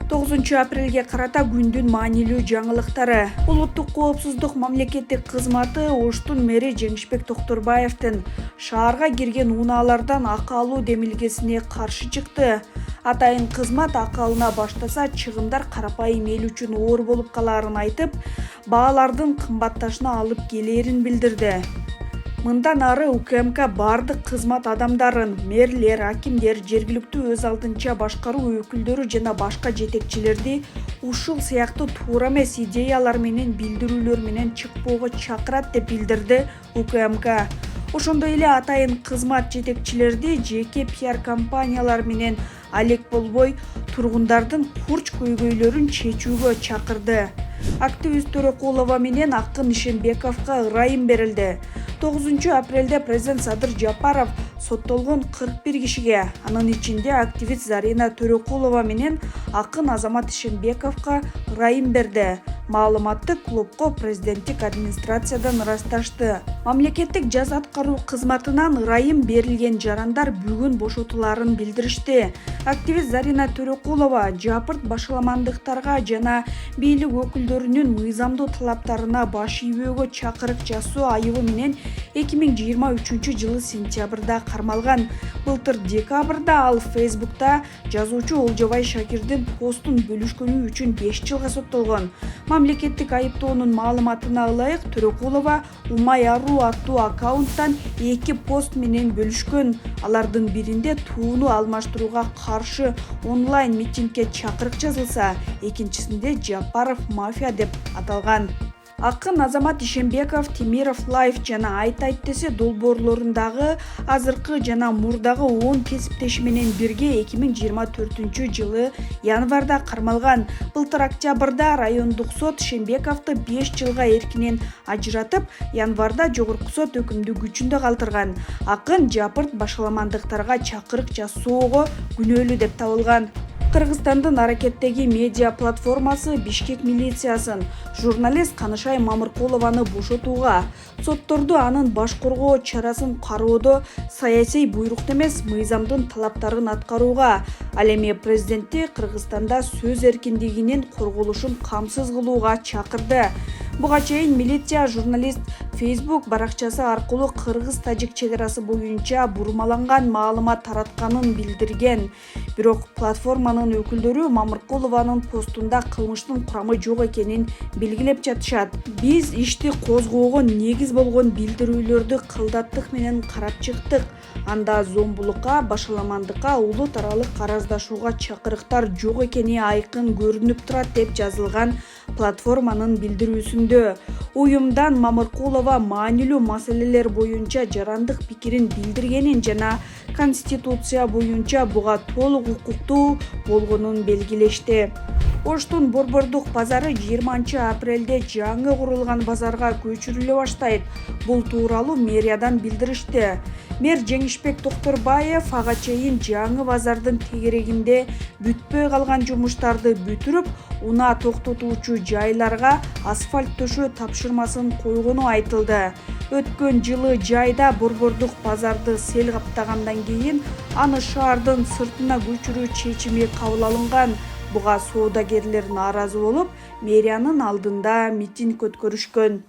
9 апрелге карата күндүн маанилүү жаңылыктары. Улуттук коопсуздук мамлекеттик кызматы Оштун мэри Жеңишбек Токторбаевдин шаарга кирген унаалардан акы алуу демилгесине каршы чыкты. Атайын кызмат акы алына баштаса чыгымдар карапайым эл үчүн оор болуп калаарын айтып, баалардын кымбатташына алып келээрин билдирди. Мындан ары УКМК бардык кызмат адамдарын, мэрлер, акимдер, жергиликтүү өз алдынча башкаруу өкүлдөрү жана башка жетекчилерди ушул сыяктуу туура эмес идеялар менен билдирүүлөр менен чыкпоого чакырат деп билдирди УКМК. Ошондой эле атайын кызмат жетекчилерди жеке пиар компаниялар менен алек болбой тургундардын курч көйгөйлөрүн чечүүгө чакырды. Активист Төрөкулова менен Акын Ишенбековго ырайым берилди. 9 апрелде президент Садыр Жапаров соттолгон 41 кишиге, анын ичинде активист Зарина Төрөкулова менен Акын Азамат Ишенбековго ырайым берди. Маалыматты клубко президенттик администрациядан ырасташты. Мамлекеттик жаза аткаруу кызматынан ырайым берилген жарандар бүгүн бошотуларын билдиришти. Активист Зарина Төрөкулова жапырт башаламандыктарга жана бийлик өкүлдөрүнүн мыйзамдуу талаптарына баш ийбөөгө чакырык жасоо айыбы менен 2023 сентябрда кармалган. Былтыр декабрда ал Фейсбукта жазуучу Олжобай Шакирдин постун бөлүшкөнү үчүн 5 жылга соттолгон. Мамлекеттик айыптоонун маалыматына ылайык, Төрөкулова Умай Аруу аттуу аккаунттан 2 пост менен бөлүшкөн. Алардын биринде тууну алмаштырууга каршы онлайн митингге чакырык жазылса, экинчисинде Жапаров мафия деп аталган. Акын Азамат Ишенбеков Темиров Лайф жана Айт десе долбоорлорундагы азыркы жана мурдагы 10 кесиптеши менен бирге 2024 январда кармалган. Былтыр октябрда райондук сот Ишенбековду 5 жылга эркинен ажыратып, январда жогорку сот өкүмдү күчүндө калтырган. Акын жапырт башаламандыктарга чакырык жасоого күнөөлүү деп табылган. Кыргызстандын аракеттеги медиа платформасы Бишкек милициясын журналист Канышай Мамыркулованы бошотууга, сотторду анын баш коргоо чарасын кароодо саясий буйрукту эмес мыйзамдын талаптарын аткарууга, ал эми президентти Кыргызстанда сөз эркиндигинин корголушун камсыз кылууга чакырды. Буга чейин милиция журналист Facebook баракчасы аркылуу кыргыз-тажик чек арасы боюнча бурмаланган маалымат таратканын билдирген. Бирок платформанын өкүлдөрү Мамыркулованын постунда кылмыштын курамы жок экенин белгилеп жатышат. Биз ишти козгоого негиз болгон билдирүүлөрдү кылдаттык менен карап чыктык. Анда зомбулукка, башаламандыкка, улут аралык араздашууга чакырыктар жок экени айкын көрүнүп турат деп жазылган платформанын билдирүүсүндө. Уюмдан Мамыркулова маанилүү маселелер боюнча жарандык пикирин билдиргенин жана Конституция боюнча буга толук укуктуу болгонун белгилешти. Оштун борбордук базары 20 апрелде жаңы курулган базарга көчүрүлө баштайт. Бул тууралуу мэриядан билдиришти. Мэр Жеңишбек Токторбаев ага чейин жаңы базардын тегерегинде бүтпөй калган жумуштарды бүтүрүп, унаа токтотуучу жайларга асфальт төшөө тапшырмасын койгону айтылды. Өткөн жылы жайда борбордук базарды сел каптагандан кийин аны шаардын сыртына көчүрүү чечими кабыл алынган. Буга соодагерлер нааразы болуп, мэриянын алдында митинг өткөрүшкөн.